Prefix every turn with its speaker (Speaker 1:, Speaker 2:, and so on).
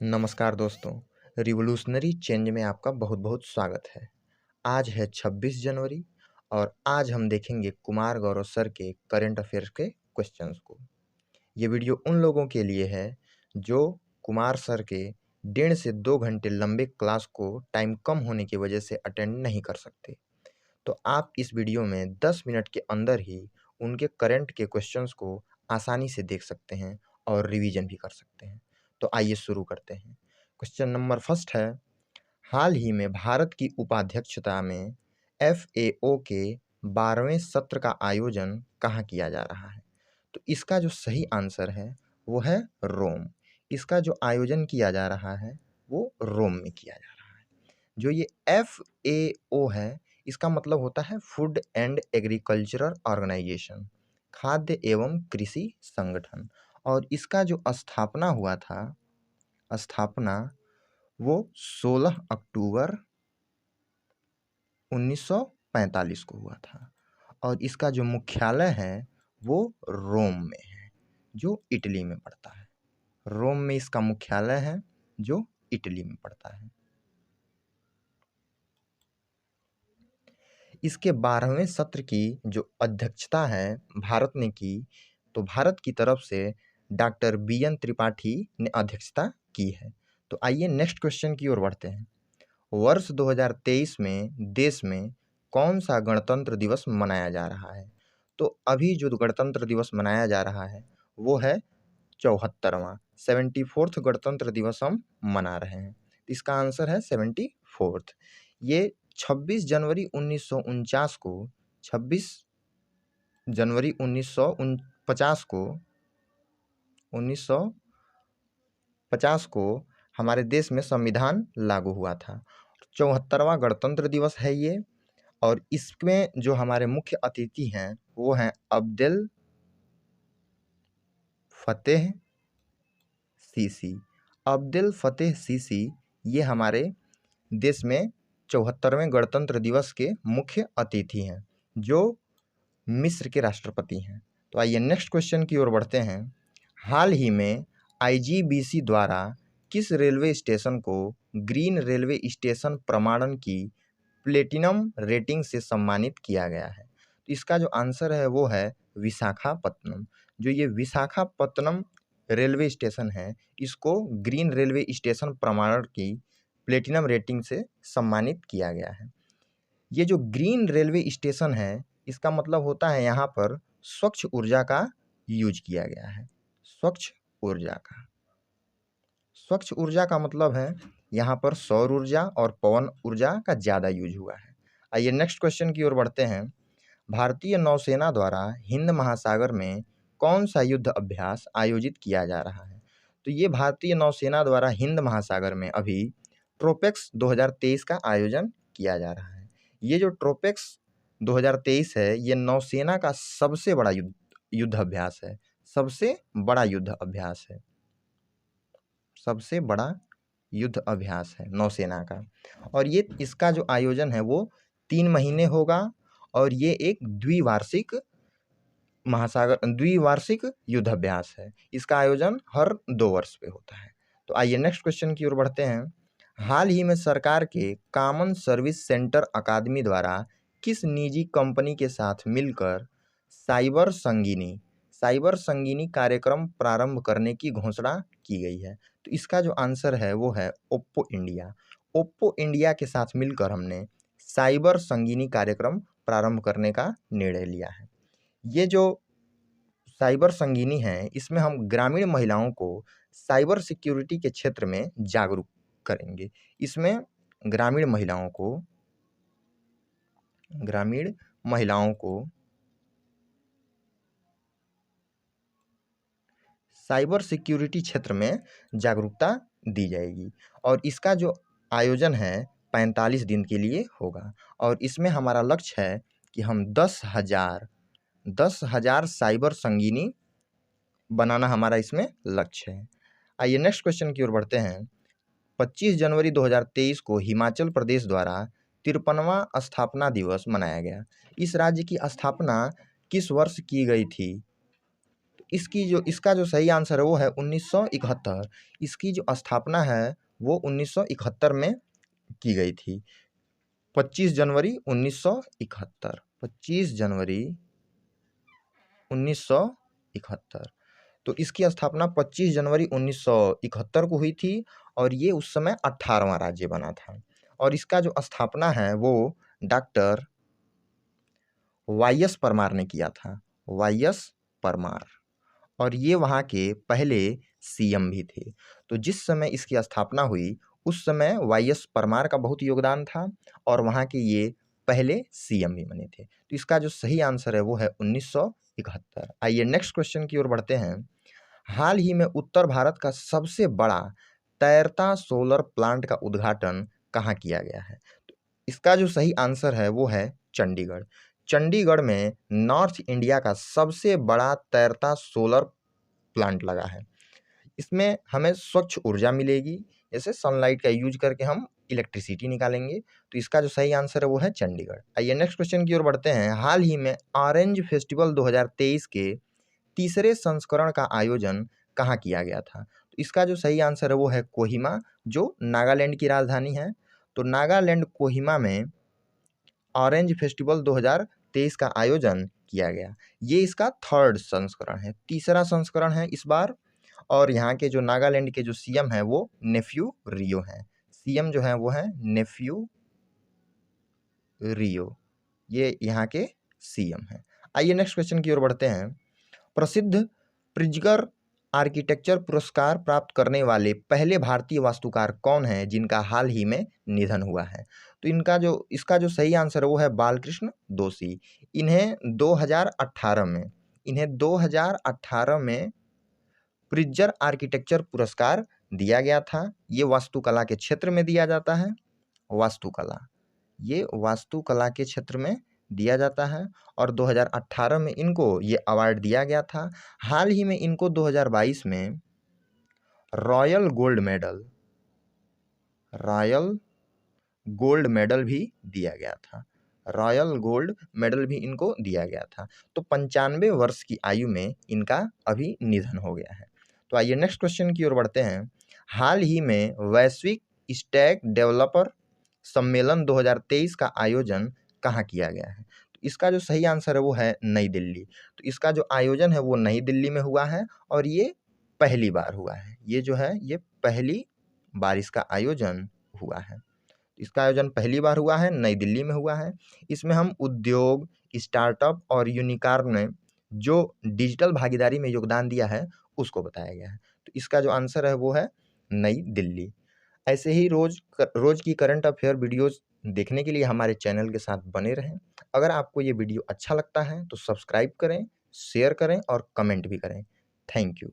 Speaker 1: नमस्कार दोस्तों, revolutionary change में आपका बहुत बहुत स्वागत है। आज है 26 जनवरी और आज हम देखेंगे कुमार गौरव सर के करंट अफेयर्स के क्वेश्चंस को। ये वीडियो उन लोगों के लिए है जो कुमार सर के 1.5 से 2 घंटे लंबे क्लास को टाइम कम होने की वजह से अटेंड नहीं कर सकते। तो आप इस वीडियो में 10 मिनट के अंदर ही उनके करंट के क्वेश्चंस को आसानी से देख सकते हैं और रिवीजन भी कर सकते हैं। तो आइए शुरू करते हैं। क्वेश्चन नंबर फर्स्ट है, हाल ही में भारत की उपाध्यक्षता में FAO के 12वें सत्र का आयोजन कहाँ किया जा रहा है? तो इसका जो सही आंसर है वो है रोम। इसका जो आयोजन किया जा रहा है वो रोम में किया जा रहा है। जो ये FAO है, इसका मतलब होता है फूड एंड एग्रीकल्चरल ऑर्गेनाइजेशन, खाद्य एवं कृषि संगठन। और इसका जो स्थापना हुआ था, स्थापना वो 16 अक्टूबर 1945 को हुआ था। और इसका जो मुख्यालय है वो रोम में है, जो इटली में पड़ता है। रोम में इसका मुख्यालय है जो इटली में पड़ता है। इसके 12वें सत्र की जो अध्यक्षता है भारत ने की, तो भारत की तरफ से डॉक्टर BN त्रिपाठी ने अध्यक्षता की है। तो आइए नेक्स्ट क्वेश्चन की ओर बढ़ते हैं। वर्ष 2023 में देश में कौन सा गणतंत्र दिवस मनाया जा रहा है? तो अभी जो गणतंत्र दिवस मनाया जा रहा है वो है 74वां 74th गणतंत्र दिवस हम मना रहे हैं। इसका आंसर है 74th। ये 26 जनवरी 1949 को 26 जनवरी 1950 को 1950 को हमारे देश में संविधान लागू हुआ था। 74वां गणतंत्र दिवस है ये। और इसमें जो हमारे मुख्य अतिथि हैं वो हैं Abdel Fattah CC. Abdel Fattah CC ये हमारे देश में 74वें गणतंत्र दिवस के मुख्य अतिथि हैं, जो मिस्र के राष्ट्रपति हैं। तो आइए नेक्स्ट क्वेश्चन की ओर बढ़ते हैं। हाल ही में IGBC द्वारा किस रेलवे स्टेशन को ग्रीन रेलवे स्टेशन प्रमाणन की प्लेटिनम रेटिंग से सम्मानित किया गया है? तो इसका जो आंसर है वो है विशाखापत्तनम। जो ये विशाखापत्तनम रेलवे स्टेशन है, इसको ग्रीन रेलवे स्टेशन प्रमाणन की प्लेटिनम रेटिंग से सम्मानित किया गया है। ये जो ग्रीन रेलवे स्टेशन है, इसका मतलब होता है यहाँ पर स्वच्छ ऊर्जा का यूज किया गया है। स्वच्छ ऊर्जा का, स्वच्छ ऊर्जा का मतलब है यहाँ पर सौर ऊर्जा और पवन ऊर्जा का ज़्यादा यूज हुआ है। आइए नेक्स्ट क्वेश्चन की ओर बढ़ते हैं। भारतीय नौसेना द्वारा हिंद महासागर में कौन सा युद्ध अभ्यास आयोजित किया जा रहा है? तो ये भारतीय नौसेना द्वारा हिंद महासागर में अभी ट्रोपेक्स 2023 का आयोजन किया जा रहा है। ये जो ट्रोपेक्स 2023 है, ये नौसेना का सबसे बड़ा युद्ध अभ्यास है। सबसे बड़ा युद्ध अभ्यास है, सबसे बड़ा युद्ध अभ्यास है नौसेना का। और ये इसका जो आयोजन है वो 3 महीने होगा। और ये एक द्विवार्षिक युद्ध अभ्यास है। इसका आयोजन हर 2 वर्ष पे होता है। तो आइए नेक्स्ट क्वेश्चन की ओर बढ़ते हैं। हाल ही में सरकार के कॉमन सर्विस सेंटर अकादमी द्वारा किस निजी कंपनी के साथ मिलकर साइबर संगीनी कार्यक्रम प्रारंभ करने की घोषणा की गई है? तो इसका जो आंसर है वो है ओप्पो इंडिया। ओप्पो इंडिया के साथ मिलकर हमने साइबर संगीनी कार्यक्रम प्रारंभ करने का निर्णय लिया है। ये जो साइबर संगीनी है, इसमें हम ग्रामीण महिलाओं को साइबर सिक्योरिटी के क्षेत्र में जागरूक करेंगे। इसमें ग्रामीण महिलाओं को साइबर सिक्योरिटी क्षेत्र में जागरूकता दी जाएगी। और इसका जो आयोजन है 45 दिन के लिए होगा। और इसमें हमारा लक्ष्य है कि हम 10,000 साइबर संगीनी बनाना हमारा इसमें लक्ष्य है। आइए नेक्स्ट क्वेश्चन की ओर बढ़ते हैं। 25 जनवरी 2023 को हिमाचल प्रदेश द्वारा 53वां स्थापना दिवस मनाया गया। इस राज्य की स्थापना किस वर्ष की गई थी? इसका जो सही आंसर है वो है 1971। इसकी जो स्थापना है वो 1971 में की गई थी। 25 जनवरी 1971, 25 जनवरी 1971। तो इसकी स्थापना 25 जनवरी 1971 को हुई थी और ये उस समय 18वां राज्य बना था। और इसका जो स्थापना है वो डॉक्टर वाई.एस. परमार ने किया था, वाई.एस. परमार। और ये वहाँ के पहले सीएम भी थे। तो जिस समय इसकी स्थापना हुई उस समय वाई.एस. परमार का बहुत योगदान था और वहाँ के ये पहले सीएम भी बने थे। तो इसका जो सही आंसर है वो है 1971। आइए नेक्स्ट क्वेश्चन की ओर बढ़ते हैं। हाल ही में उत्तर भारत का सबसे बड़ा तैरता सोलर प्लांट का उद्घाटन कहाँ किया गया है? तो इसका जो सही आंसर है वो है चंडीगढ़। चंडीगढ़ में नॉर्थ इंडिया का सबसे बड़ा तैरता सोलर प्लांट लगा है। इसमें हमें स्वच्छ ऊर्जा मिलेगी, जैसे सनलाइट का यूज करके हम इलेक्ट्रिसिटी निकालेंगे। तो इसका जो सही आंसर है वो है चंडीगढ़। आइए नेक्स्ट क्वेश्चन की ओर बढ़ते हैं। हाल ही में ऑरेंज फेस्टिवल 2023 के तीसरे संस्करण का आयोजन कहाँ किया गया था? तो इसका जो सही आंसर है वो है कोहिमा, जो नागालैंड की राजधानी है। तो नागालैंड कोहिमा में ऑरेंज फेस्टिवल 2023 का आयोजन किया गया। ये इसका थर्ड संस्करण है, तीसरा संस्करण है इस बार। और यहाँ के जो नागालैंड के जो सीएम है वो नेफ्यू रियो हैं। सीएम जो है वो है नेफ्यू रियो, ये यहाँ के सीएम हैं। आइए नेक्स्ट क्वेश्चन की ओर बढ़ते हैं। प्रसिद्ध प्रिज्गर आर्किटेक्चर पुरस्कार प्राप्त करने वाले पहले भारतीय वास्तुकार कौन हैं जिनका हाल ही में निधन हुआ है? तो इसका जो सही आंसर है वो है बालकृष्ण दोषी। इन्हें 2018 में प्रिज्गर आर्किटेक्चर पुरस्कार दिया गया था। ये वास्तुकला के क्षेत्र में दिया जाता है। ये वास्तुकला के क्षेत्र में दिया जाता है और 2018 में इनको ये अवार्ड दिया गया था। हाल ही में इनको 2022 में रॉयल गोल्ड मेडल भी दिया गया था। रॉयल गोल्ड मेडल भी इनको दिया गया था। तो 95 वर्ष की आयु में इनका अभी निधन हो गया है। तो आइए नेक्स्ट क्वेश्चन की ओर बढ़ते हैं। हाल ही में वैश्विक स्टैक डेवलपर सम्मेलन 2023 का आयोजन कहाँ किया गया है? तो इसका जो सही आंसर है वो है नई दिल्ली। तो इसका जो आयोजन है वो नई दिल्ली में हुआ है और ये पहली बार हुआ है। ये पहली बार इसका आयोजन हुआ है। इसका आयोजन पहली बार हुआ है, नई दिल्ली में हुआ है। इसमें हम उद्योग, स्टार्टअप और यूनिकॉर्न ने जो डिजिटल भागीदारी में योगदान दिया है उसको बताया गया है। तो इसका जो आंसर है वो है नई दिल्ली। ऐसे ही रोज की करंट अफेयर वीडियोस देखने के लिए हमारे चैनल के साथ बने रहें। अगर आपको ये वीडियो अच्छा लगता है तो सब्सक्राइब करें, शेयर करें और कमेंट भी करें। Thank you.